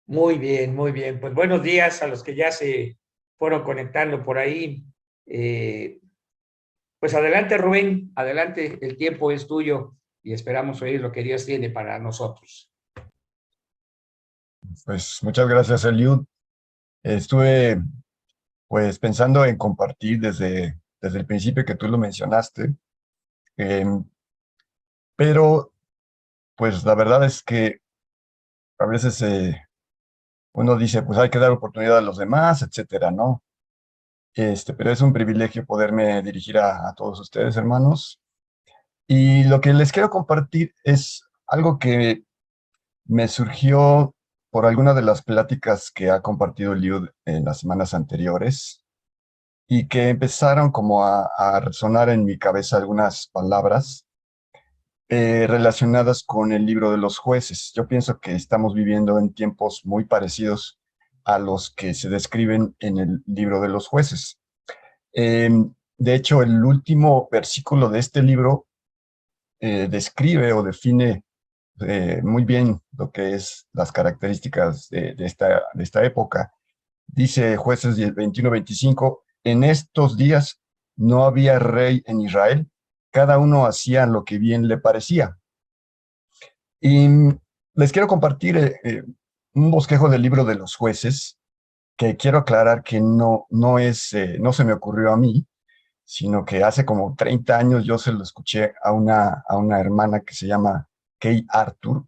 Muy bien, muy bien. Pues buenos días a los que ya se fueron conectando por ahí. Eh, pues adelante, Rubén, adelante, el tiempo es tuyo y esperamos oír lo que Dios tiene para nosotros. Pues muchas gracias, Eliud. Estuve pues pensando en compartir desde el principio que tú lo mencionaste, em, pero pues la verdad es que a veces uno dice pues hay que dar oportunidad a los demás, etcétera, ¿no? Pero es un privilegio poderme dirigir a todos ustedes, hermanos. Y lo que les quiero compartir es algo que me surgió por alguna de las pláticas que ha compartido Eliud en las semanas anteriores y que empezaron como a resonar en mi cabeza algunas palabras relacionadas con el libro de los jueces. Yo pienso que estamos viviendo en tiempos muy parecidos a los que se describen en el libro de los jueces. Eh, de hecho, el último versículo de este libro describe o define muy bien lo que es las características de esta época. Dice Jueces 21:25, en estos días no había rey en Israel, cada uno hacía lo que bien le parecía. Y les quiero compartir un bosquejo del libro de los jueces, que quiero aclarar que no se me ocurrió a mí, sino que hace como 30 años yo se lo escuché a una hermana que se llama Kay Arthur,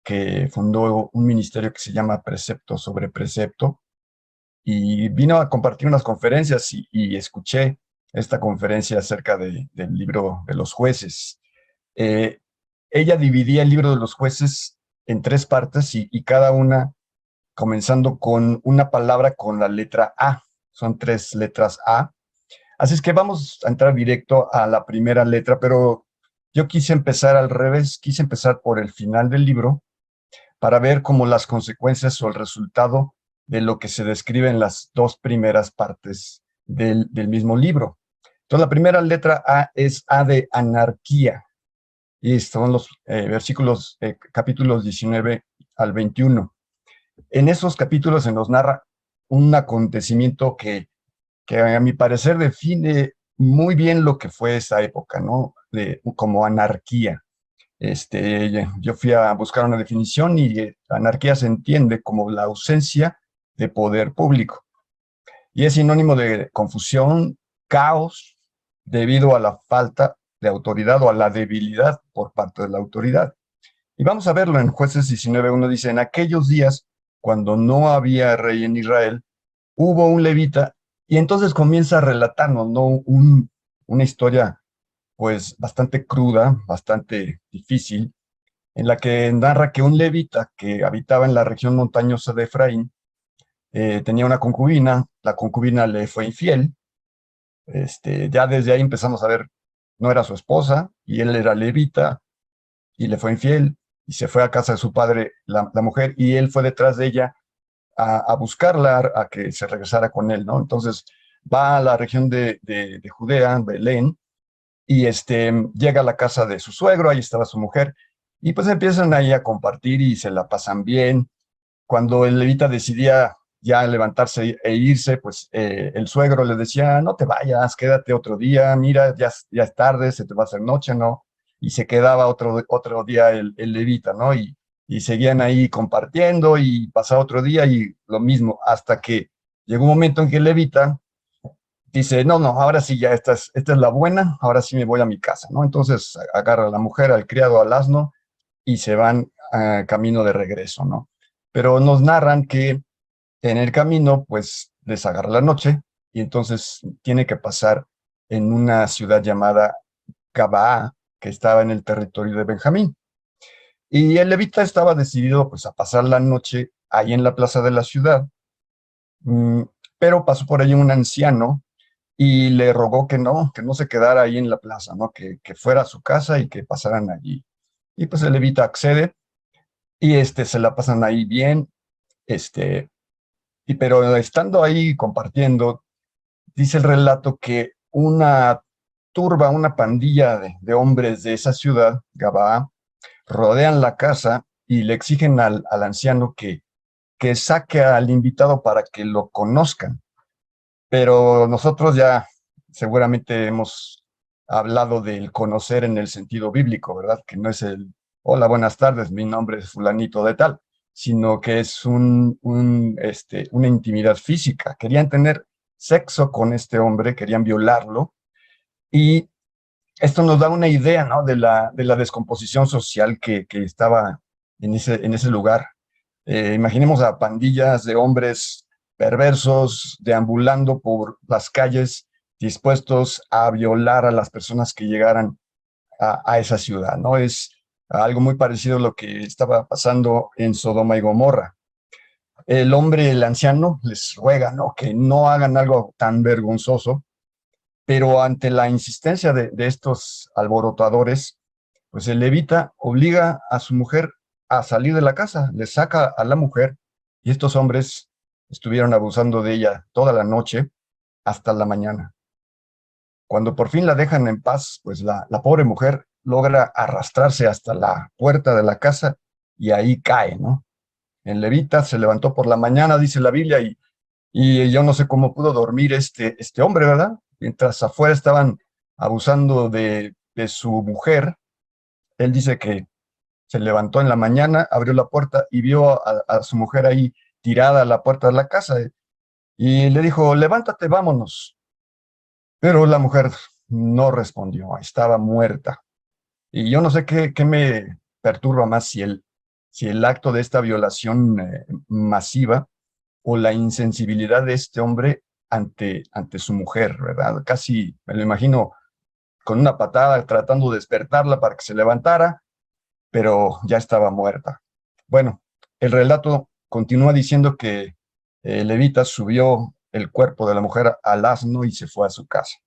que fundó un ministerio que se llama Precepto sobre Precepto, y vino a compartir unas conferencias y escuché esta conferencia acerca del libro de los jueces. Eh, Ella dividía el libro de los jueces en tres partes y cada una comenzando con una palabra con la letra A. Son tres letras A. Así es que vamos a entrar directo a la primera letra, pero yo quise empezar al revés, quise empezar por el final del libro para ver cómo las consecuencias o el resultado de lo que se describe en las dos primeras partes del mismo libro. Entonces, la primera letra A es A de anarquía, y son los capítulos 19 al 21. En esos capítulos se nos narra un acontecimiento que a mi parecer define muy bien lo que fue esa época, ¿no? Como anarquía. Yo fui a buscar una definición y anarquía se entiende como la ausencia de poder público y es sinónimo de confusión, caos, debido a la falta de autoridad o a la debilidad por parte de la autoridad. Y vamos a verlo en Jueces 19:1 dice, en aquellos días, cuando no había rey en Israel, hubo un levita y entonces comienza a relatarnos, ¿no? Una historia pues bastante cruda, bastante difícil, en la que narra que un levita que habitaba en la región montañosa de Efraín tenía una concubina, la concubina le fue infiel, ya desde ahí empezamos a ver, no era su esposa, y él era levita, y le fue infiel, y se fue a casa de su padre, la mujer, y él fue detrás de ella a buscarla, a que se regresara con él, ¿no? Entonces va a la región de Judea, Belén, y llega a la casa de su suegro, ahí estaba su mujer, y pues empiezan ahí a compartir y se la pasan bien. Cuando el levita decidía ya levantarse e irse, pues el suegro le decía, no te vayas, quédate otro día, mira, ya es tarde, se te va a hacer noche, ¿no? Y se quedaba otro día el levita, ¿no? Y seguían ahí compartiendo y pasaba otro día y lo mismo, hasta que llegó un momento en que el levita dice, no, no, ahora sí, ya esta es la buena, ahora sí me voy a mi casa, ¿no? Entonces agarra a la mujer, al criado, al asno y se van camino de regreso, ¿no? Pero nos narran que en el camino, pues les agarra la noche y entonces tiene que pasar en una ciudad llamada Gabaa, que estaba en el territorio de Benjamín. Y el levita estaba decidido pues a pasar la noche ahí en la plaza de la ciudad, mm, pero pasó por ahí un anciano y le rogó que no se quedara ahí en la plaza, ¿no? Que fuera a su casa y que pasaran allí. Y pues el levita accede y se la pasan ahí bien, este, pero estando ahí compartiendo, dice el relato que una turba, una pandilla de hombres de esa ciudad, Gabaa, rodean la casa y le exigen al anciano que saque al invitado para que lo conozcan. Pero nosotros ya seguramente hemos hablado del conocer en el sentido bíblico, ¿verdad? Que no es el, hola, buenas tardes, mi nombre es fulanito de tal, sino que es una intimidad física. Querían tener sexo con este hombre, querían violarlo, y esto nos da una idea, ¿no? De la descomposición social que estaba en ese lugar. Imaginemos a pandillas de hombres perversos deambulando por las calles, dispuestos a violar a las personas que llegaran a esa ciudad, ¿no? Es algo muy parecido a lo que estaba pasando en Sodoma y Gomorra. El hombre, el anciano, les ruega, ¿no? Que no hagan algo tan vergonzoso, pero ante la insistencia de estos alborotadores, pues el levita obliga a su mujer a salir de la casa, le saca a la mujer, y estos hombres estuvieron abusando de ella toda la noche hasta la mañana. Cuando por fin la dejan en paz, pues la pobre mujer logra arrastrarse hasta la puerta de la casa y ahí cae, ¿no? El levita se levantó por la mañana, dice la Biblia, y yo no sé cómo pudo dormir este hombre, ¿verdad? Mientras afuera estaban abusando de su mujer, él dice que se levantó en la mañana, abrió la puerta y vio a su mujer ahí tirada a la puerta de la casa, y le dijo, levántate, vámonos. Pero la mujer no respondió, estaba muerta. Y yo no sé qué me perturba más, si el acto de esta violación masiva o la insensibilidad de este hombre ante su mujer, ¿verdad? Casi me lo imagino con una patada tratando de despertarla para que se levantara, pero ya estaba muerta. Bueno, el relato continúa diciendo que Levita subió el cuerpo de la mujer al asno y se fue a su casa.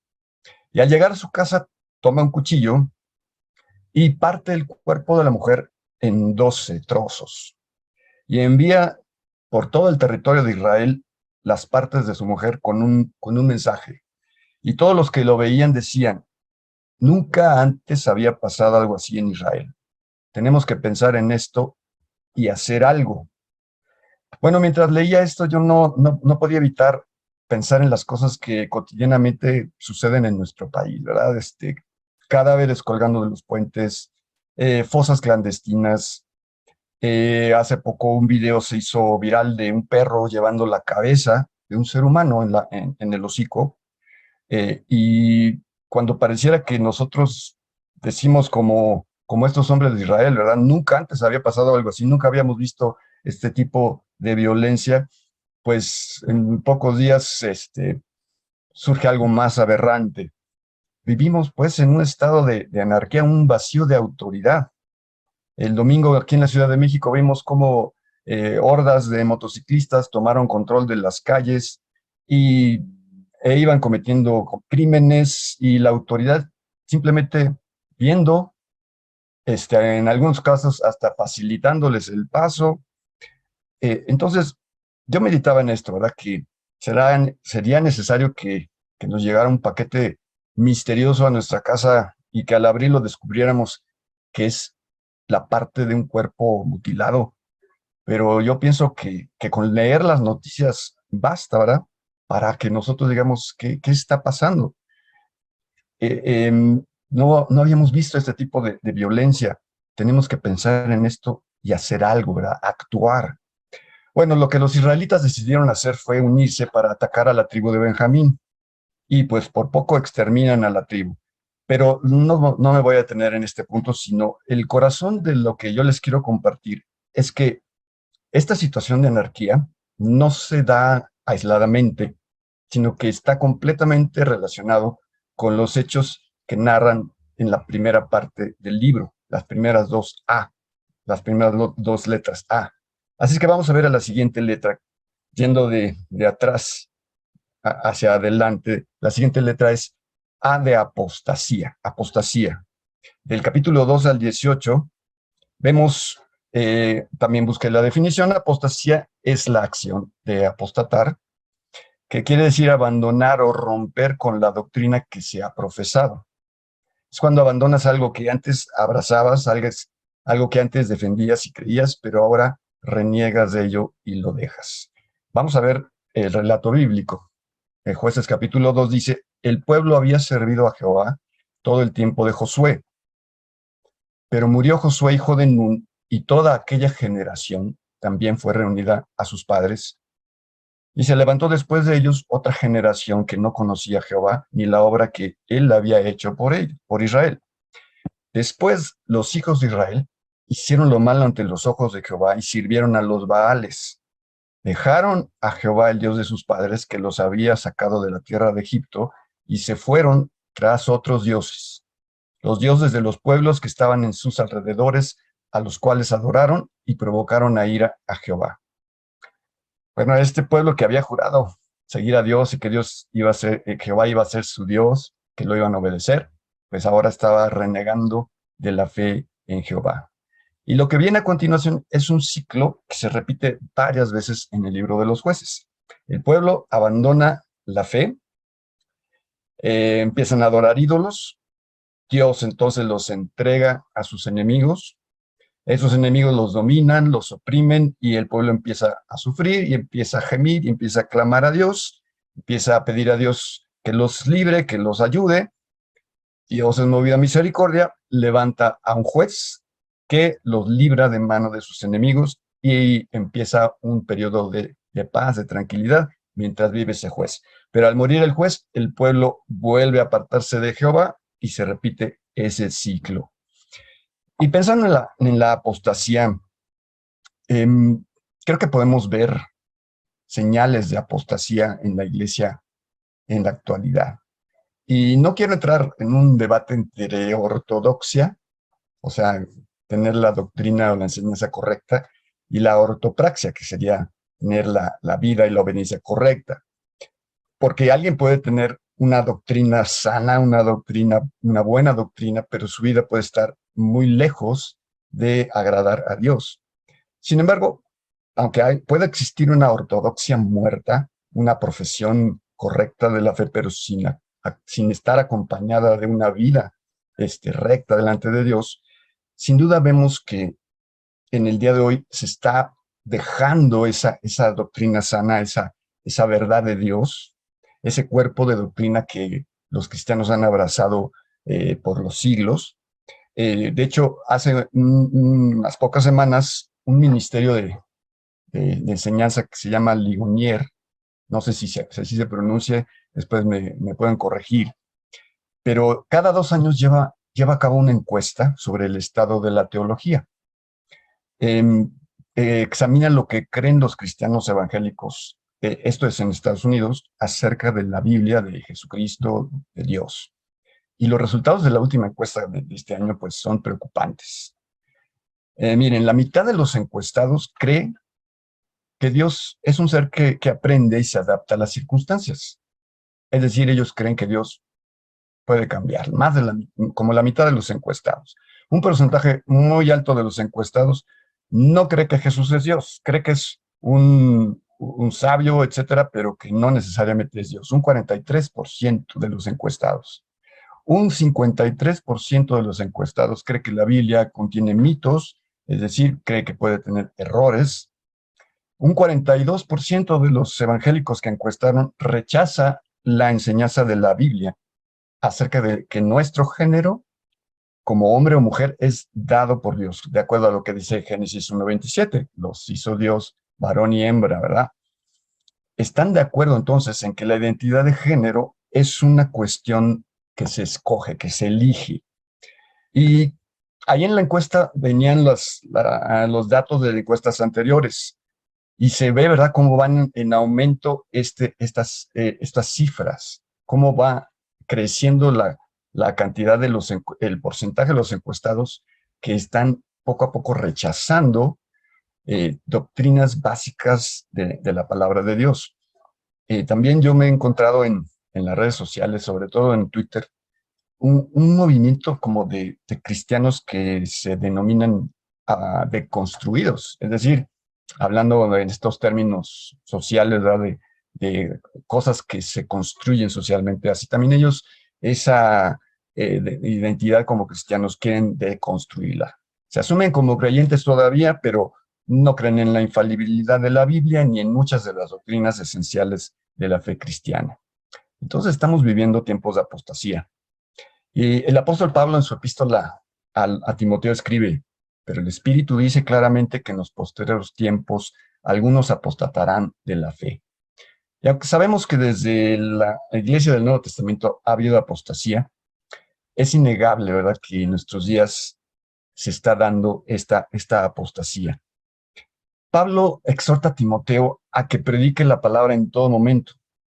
Y al llegar a su casa, toma un cuchillo y parte el cuerpo de la mujer en 12 trozos y envía por todo el territorio de Israel las partes de su mujer con un mensaje. Y todos los que lo veían decían, nunca antes había pasado algo así en Israel. Tenemos que pensar en esto y hacer algo. Bueno, mientras leía esto, yo no podía evitar pensar en las cosas que cotidianamente suceden en nuestro país, ¿verdad? Cadáveres colgando de los puentes, fosas clandestinas. Hace poco un video se hizo viral de un perro llevando la cabeza de un ser humano en el hocico, y cuando pareciera que nosotros decimos como estos hombres de Israel, ¿verdad? Nunca antes había pasado algo así, nunca habíamos visto este tipo de violencia, pues en pocos días surge algo más aberrante. Vivimos pues en un estado de anarquía, un vacío de autoridad. El domingo aquí en la Ciudad de México vimos cómo hordas de motociclistas tomaron control de las calles y, iban cometiendo crímenes, y la autoridad simplemente viendo, en algunos casos hasta facilitándoles el paso. Entonces, yo meditaba en esto, ¿verdad? Que sería necesario que nos llegara un paquete misterioso a nuestra casa y que al abrirlo descubriéramos que es la parte de un cuerpo mutilado. Pero yo pienso que con leer las noticias basta, ¿verdad? Para que nosotros digamos, ¿qué está pasando? No habíamos visto este tipo de violencia. Tenemos que pensar en esto y hacer algo, ¿verdad? Actuar. Bueno, lo que los israelitas decidieron hacer fue unirse para atacar a la tribu de Benjamín, y pues por poco exterminan a la tribu. Pero no me voy a detener en este punto, sino el corazón de lo que yo les quiero compartir es que esta situación de anarquía no se da aisladamente, sino que está completamente relacionado con los hechos que narran en la primera parte del libro, las primeras dos A, las primeras dos letras A. Así es que vamos a ver a la siguiente letra, yendo de atrás hacia adelante. La siguiente letra es A de apostasía, apostasía. Del capítulo 2 al 18 vemos, también busqué la definición. Apostasía es la acción de apostatar, que quiere decir abandonar o romper con la doctrina que se ha profesado. Es cuando abandonas algo que antes abrazabas, algo que antes defendías y creías, pero ahora reniegas de ello y lo dejas. Vamos a ver el relato bíblico. En Jueces capítulo 2 dice, el pueblo había servido a Jehová todo el tiempo de Josué, pero murió Josué hijo de Nun, y toda aquella generación también fue reunida a sus padres. Y se levantó después de ellos otra generación que no conocía a Jehová, ni la obra que él había hecho por Israel. Después los hijos de Israel hicieron lo malo ante los ojos de Jehová y sirvieron a los Baales. Dejaron a Jehová, el Dios de sus padres, que los había sacado de la tierra de Egipto, y se fueron tras otros dioses, los dioses de los pueblos que estaban en sus alrededores, a los cuales adoraron y provocaron a ira a Jehová. Bueno, este pueblo que había jurado seguir a Dios y que Dios iba a ser, Jehová iba a ser su Dios, que lo iban a obedecer, pues ahora estaba renegando de la fe en Jehová. Y lo que viene a continuación es un ciclo que se repite varias veces en el libro de los jueces. El pueblo abandona la fe, empiezan a adorar ídolos, Dios entonces los entrega a sus enemigos, esos enemigos los dominan, los oprimen y el pueblo empieza a sufrir y empieza a gemir y empieza a clamar a Dios, empieza a pedir a Dios que los libre, que los ayude. Dios en movida misericordia levanta a un juez que los libra de mano de sus enemigos y empieza un periodo de paz, de tranquilidad, mientras vive ese juez. Pero al morir el juez, el pueblo vuelve a apartarse de Jehová y se repite ese ciclo. Y pensando en la apostasía, creo que podemos ver señales de apostasía en la iglesia en la actualidad. Y no quiero entrar en un debate entre ortodoxia, o sea, tener la doctrina o la enseñanza correcta, y la ortopraxia, que sería tener la vida y la obediencia correcta. Porque alguien puede tener una doctrina sana, una buena doctrina, pero su vida puede estar muy lejos de agradar a Dios. Sin embargo, aunque pueda existir una ortodoxia muerta, una profesión correcta de la fe, pero sin estar acompañada de una vida recta delante de Dios, sin duda vemos que en el día de hoy se está dejando esa doctrina sana, esa verdad de Dios, ese cuerpo de doctrina que los cristianos han abrazado por los siglos. De hecho, hace unas pocas semanas, un ministerio de enseñanza que se llama Ligonier, no sé si se pronuncia, después me pueden corregir, pero cada 2 años lleva a cabo una encuesta sobre el estado de la teología. Examina lo que creen los cristianos evangélicos, esto es en Estados Unidos, acerca de la Biblia, de Jesucristo, de Dios. Y los resultados de la última encuesta de este año pues son preocupantes. Miren, la mitad de los encuestados cree que Dios es un ser que aprende y se adapta a las circunstancias. Es decir, ellos creen que Dios puede cambiar, como la mitad de los encuestados. Un porcentaje muy alto de los encuestados no cree que Jesús es Dios, cree que es un sabio, etcétera, pero que no necesariamente es Dios. Un 43% de los encuestados. Un 53% de los encuestados cree que la Biblia contiene mitos, es decir, cree que puede tener errores. Un 42% de los evangélicos que encuestaron rechaza la enseñanza de la Biblia acerca de que nuestro género, como hombre o mujer, es dado por Dios, de acuerdo a lo que dice Génesis 1:27, los hizo Dios varón y hembra, ¿verdad? Están de acuerdo entonces en que la identidad de género es una cuestión que se escoge, que se elige. Y ahí en la encuesta venían los datos de encuestas anteriores y se ve, ¿verdad?, cómo van en aumento estas cifras, cómo va creciendo la cantidad el porcentaje de los encuestados que están poco a poco rechazando doctrinas básicas de la palabra de Dios. También yo me he encontrado en las redes sociales, sobre todo en Twitter, un movimiento como de cristianos que se denominan deconstruidos, es decir, hablando en estos términos sociales, ¿verdad?, de cosas que se construyen socialmente. Así también ellos esa identidad como cristianos quieren deconstruirla. Se asumen como creyentes todavía, pero no creen en la infalibilidad de la Biblia ni en muchas de las doctrinas esenciales de la fe cristiana. Entonces estamos viviendo tiempos de apostasía. Y el apóstol Pablo en su epístola a Timoteo escribe, pero el Espíritu dice claramente que en los posteriores tiempos algunos apostatarán de la fe. Y aunque sabemos que desde la Iglesia del Nuevo Testamento ha habido apostasía, es innegable, ¿verdad?, que en nuestros días se está dando esta apostasía. Pablo exhorta a Timoteo a que predique la palabra en todo momento,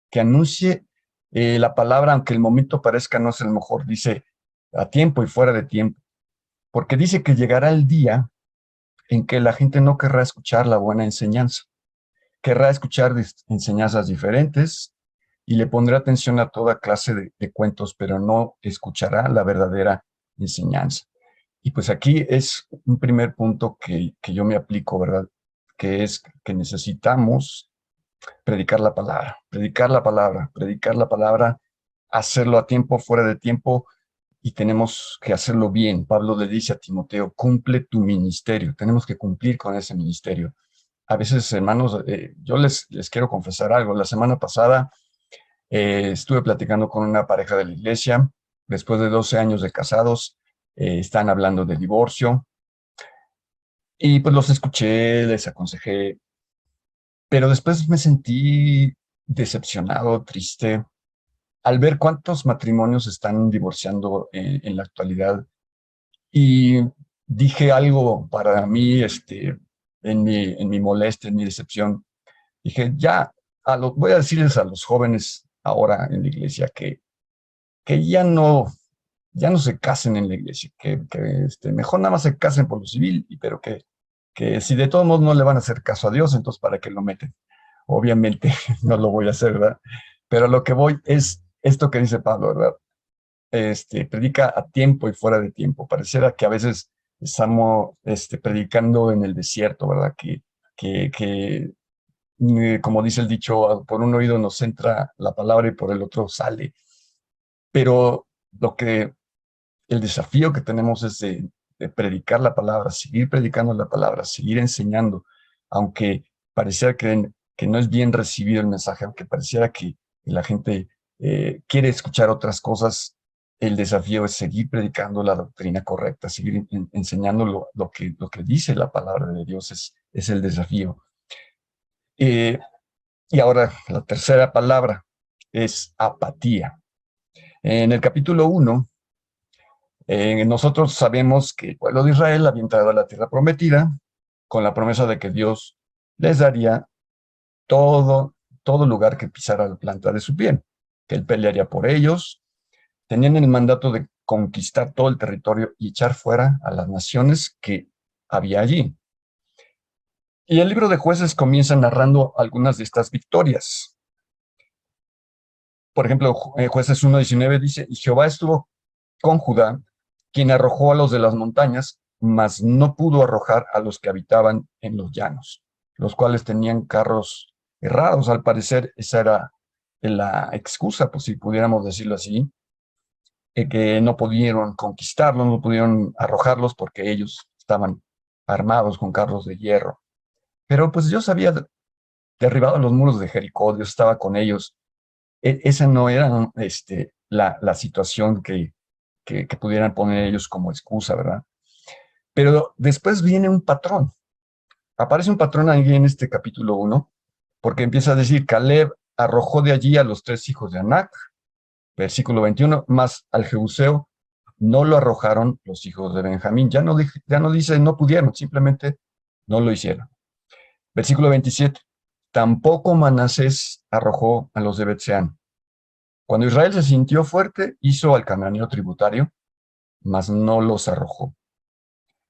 que anuncie la palabra aunque el momento parezca no ser el mejor, dice a tiempo y fuera de tiempo, porque dice que llegará el día en que la gente no querrá escuchar la buena enseñanza, querrá escuchar enseñanzas diferentes y le pondrá atención a toda clase de cuentos, pero no escuchará la verdadera enseñanza. Y pues aquí es un primer punto que yo me aplico, ¿verdad? Que es que necesitamos predicar la palabra, predicar la palabra, predicar la palabra, hacerlo a tiempo, fuera de tiempo, y tenemos que hacerlo bien. Pablo le dice a Timoteo, cumple tu ministerio, tenemos que cumplir con ese ministerio. A veces, hermanos, yo les quiero confesar algo. La semana pasada estuve platicando con una pareja de la iglesia, después de 12 años de casados, están hablando de divorcio, y pues los escuché, les aconsejé, pero después me sentí decepcionado, triste, al ver cuántos matrimonios están divorciando en la actualidad. Y dije algo para mí, en mi molestia, en mi decepción. Dije, ya, voy a decirles a los jóvenes ahora en la iglesia que ya no se casen en la iglesia, que mejor nada más se casen por lo civil, pero que si de todos modos no le van a hacer caso a Dios, entonces ¿para qué lo meten? Obviamente no lo voy a hacer, ¿verdad? Pero lo que voy es esto que dice Pablo, ¿verdad? Predica a tiempo y fuera de tiempo. Pareciera que a veces estamos predicando en el desierto, ¿verdad? Como dice el dicho, por un oído nos entra la palabra y por el otro sale. Pero el desafío que tenemos es de predicar la palabra, seguir predicando la palabra, seguir enseñando, aunque pareciera que no es bien recibido el mensaje, aunque pareciera que la gente quiere escuchar otras cosas. El desafío es seguir predicando la doctrina correcta, seguir enseñando lo que dice la palabra de Dios, es el desafío. Y ahora la tercera palabra es apatía. En el capítulo 1, nosotros sabemos que el pueblo de Israel había entrado a la tierra prometida con la promesa de que Dios les daría todo lugar que pisara la planta de su pie, que Él pelearía por ellos. Tenían el mandato de conquistar todo el territorio y echar fuera a las naciones que había allí. Y el libro de Jueces comienza narrando algunas de estas victorias. Por ejemplo, Jueces 1:19 dice, y Jehová estuvo con Judá, quien arrojó a los de las montañas, mas no pudo arrojar a los que habitaban en los llanos, los cuales tenían carros errados. Al parecer, esa era la excusa, pues si pudiéramos decirlo así, que no pudieron conquistarlos, no pudieron arrojarlos porque ellos estaban armados con carros de hierro. Pero pues Dios había derribado los muros de Jericó, Dios estaba con ellos. Esa no era la situación que pudieran poner ellos como excusa, ¿verdad? Pero después viene un patrón. Aparece un patrón ahí en este capítulo 1, porque empieza a decir, Caleb arrojó de allí a los 3 hijos de Anac, versículo 21, más al Jebuseo no lo arrojaron los hijos de Benjamín. Ya no dice no pudieron, simplemente no lo hicieron. Versículo 27, tampoco Manasés arrojó a los de Bet-Seán. Cuando Israel se sintió fuerte, hizo al cananeo tributario, mas no los arrojó.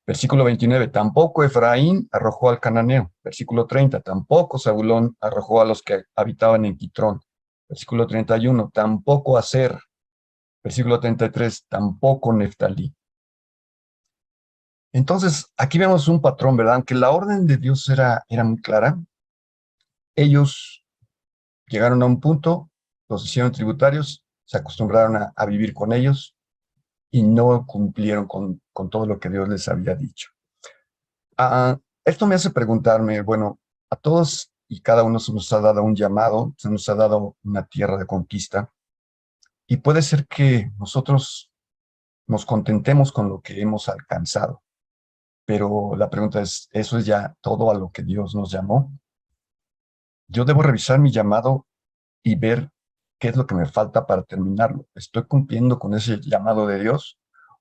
Versículo 29, tampoco Efraín arrojó al cananeo. Versículo 30, tampoco Zabulón arrojó a los que habitaban en Quitrón. Versículo 31, tampoco Aser. Versículo 33, tampoco Neftalí. Entonces, aquí vemos un patrón, ¿verdad? Aunque la orden de Dios era muy clara, ellos llegaron a un punto, los hicieron tributarios, se acostumbraron a vivir con ellos y no cumplieron con todo lo que Dios les había dicho. Esto me hace preguntarme, bueno, a todos y cada uno se nos ha dado un llamado, se nos ha dado una tierra de conquista, y puede ser que nosotros nos contentemos con lo que hemos alcanzado, pero la pregunta es, ¿eso es ya todo a lo que Dios nos llamó? Yo debo revisar mi llamado y ver qué es lo que me falta para terminarlo. ¿Estoy cumpliendo con ese llamado de Dios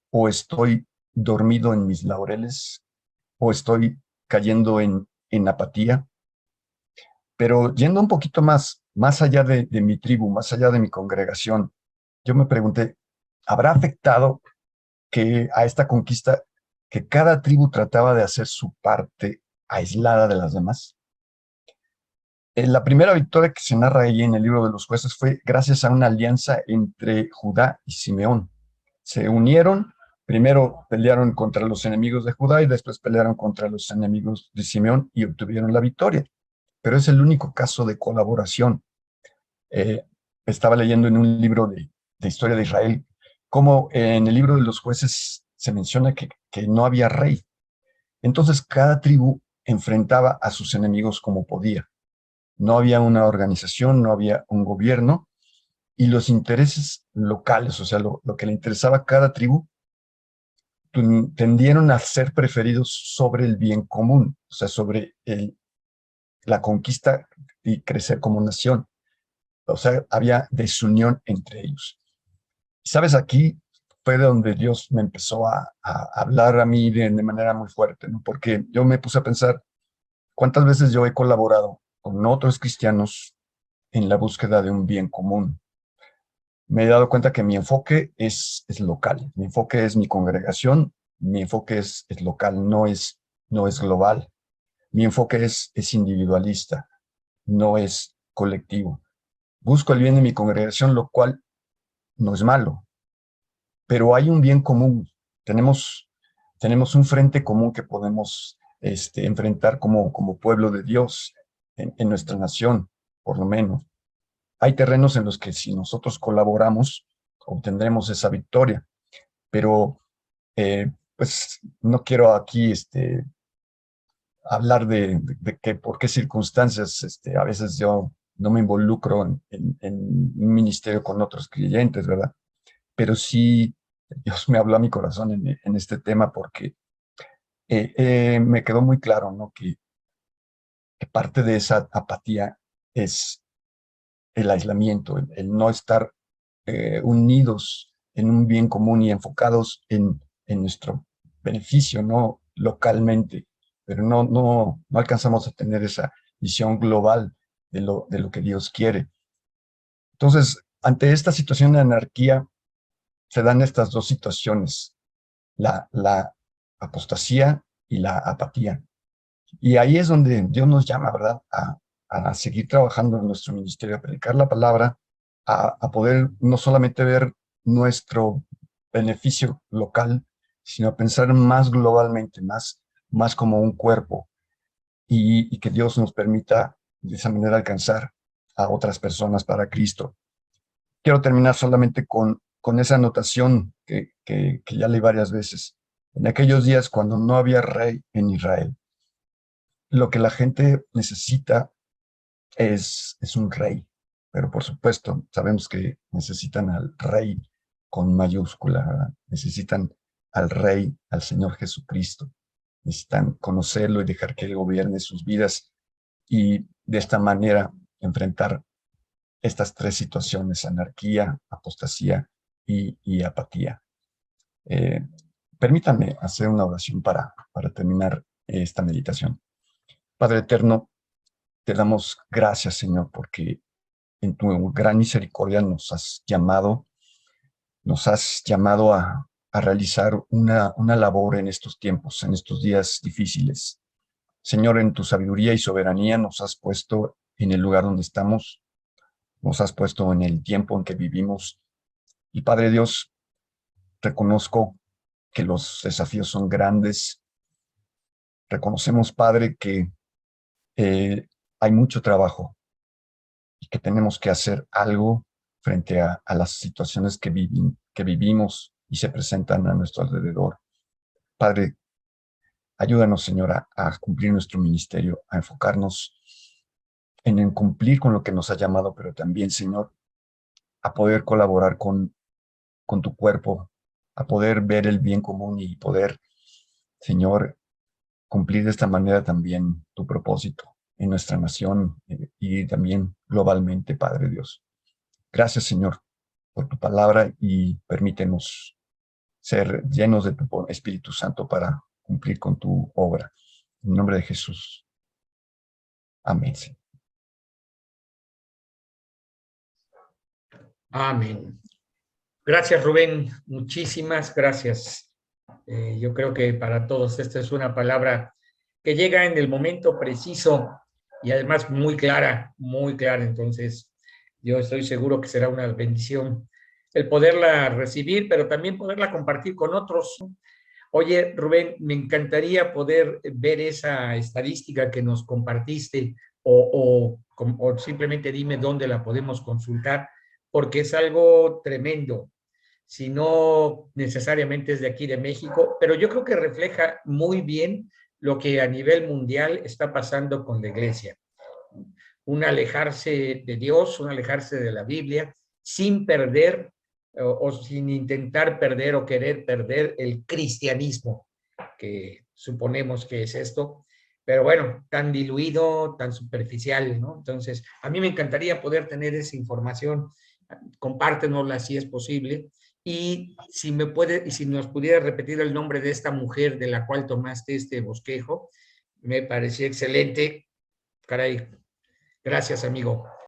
o estoy dormido en mis laureles o estoy cayendo en apatía? Pero yendo un poquito más allá de mi tribu, más allá de mi congregación, yo me pregunté, ¿habrá afectado que a esta conquista que cada tribu trataba de hacer su parte aislada de las demás? La primera victoria que se narra ahí en el libro de los jueces fue gracias a una alianza entre Judá y Simeón. Se unieron, primero pelearon contra los enemigos de Judá y después pelearon contra los enemigos de Simeón y obtuvieron la victoria. Pero es el único caso de colaboración. Eh, Estaba leyendo en un libro de historia de Israel cómo en el libro de los jueces se menciona que no había rey. Entonces cada tribu enfrentaba a sus enemigos como podía. No había una organización, no había un gobierno, y los intereses locales, o sea, lo que le interesaba a cada tribu, tendieron a ser preferidos sobre el bien común, o sea, sobre la conquista y crecer como nación. O sea, había desunión entre ellos. Y sabes, aquí fue donde Dios me empezó a hablar a mí de manera muy fuerte, ¿no? Porque yo me puse a pensar cuántas veces yo he colaborado con otros cristianos en la búsqueda de un bien común. Me he dado cuenta que mi enfoque es local, mi enfoque es mi congregación, mi enfoque es local, no es global. Mi enfoque es individualista, no es colectivo. Busco el bien de mi congregación, lo cual no es malo, pero hay un bien común. Tenemos, tenemos un frente común que podemos enfrentar como pueblo de Dios en nuestra nación, por lo menos. Hay terrenos en los que si nosotros colaboramos, obtendremos esa victoria, pero pues no quiero aquí hablar de que por qué circunstancias a veces yo no me involucro en un ministerio con otros creyentes, ¿verdad? Pero sí, Dios me habló a mi corazón en este tema porque me quedó muy claro, ¿no? Que parte de esa apatía es el aislamiento, el no estar unidos en un bien común y enfocados en nuestro beneficio, ¿no? Localmente, pero no alcanzamos a tener esa visión global de lo que Dios quiere. Entonces, ante esta situación de anarquía, se dan estas dos situaciones, la apostasía y la apatía. Y ahí es donde Dios nos llama, ¿verdad? A seguir trabajando en nuestro ministerio, a predicar la palabra, a poder no solamente ver nuestro beneficio local, sino a pensar más globalmente, más como un cuerpo, y que Dios nos permita de esa manera alcanzar a otras personas para Cristo. Quiero terminar solamente con esa anotación que ya leí varias veces. En aquellos días cuando no había rey en Israel, lo que la gente necesita es un rey, pero por supuesto sabemos que necesitan al rey con mayúscula, ¿verdad? Necesitan al rey, al Señor Jesucristo, necesitan conocerlo y dejar que Él gobierne sus vidas y de esta manera enfrentar estas tres situaciones: anarquía, apostasía y apatía. Eh, Permítanme hacer una oración para terminar esta meditación. Padre eterno, te damos gracias, Señor, porque en tu gran misericordia nos has llamado a realizar una labor en estos tiempos, en estos días difíciles. Señor, en tu sabiduría y soberanía nos has puesto en el lugar donde estamos, nos has puesto en el tiempo en que vivimos. Y Padre Dios, reconozco que los desafíos son grandes. Reconocemos, Padre, que hay mucho trabajo y que tenemos que hacer algo frente a las situaciones que vivimos y se presentan a nuestro alrededor. Padre, Ayúdanos, Señor, a cumplir nuestro ministerio, a enfocarnos en cumplir con lo que nos ha llamado, pero también, Señor, a poder colaborar con tu cuerpo, a poder ver el bien común y poder, Señor, cumplir de esta manera también tu propósito en nuestra nación y también globalmente, Padre Dios. Gracias, Señor, por tu palabra y permítenos ser llenos de tu Espíritu Santo para cumplir con tu obra. En nombre de Jesús. Amén. Amén. Gracias, Rubén. Muchísimas gracias. Yo creo que para todos esta es una palabra que llega en el momento preciso y además muy clara, muy clara. Entonces, yo estoy seguro que será una bendición el poderla recibir, pero también poderla compartir con otros. Oye, Rubén, me encantaría poder ver esa estadística que nos compartiste o simplemente dime dónde la podemos consultar, porque es algo tremendo. Si no necesariamente es de aquí de México, pero yo creo que refleja muy bien lo que a nivel mundial está pasando con la iglesia. Un alejarse de Dios, un alejarse de la Biblia, sin perder o sin intentar perder o querer perder el cristianismo, que suponemos que es esto, pero bueno, tan diluido, tan superficial, ¿no? Entonces, a mí me encantaría poder tener esa información, compártenosla si es posible, y si nos pudiera repetir el nombre de esta mujer de la cual tomaste este bosquejo, me parecía excelente, caray, gracias amigo.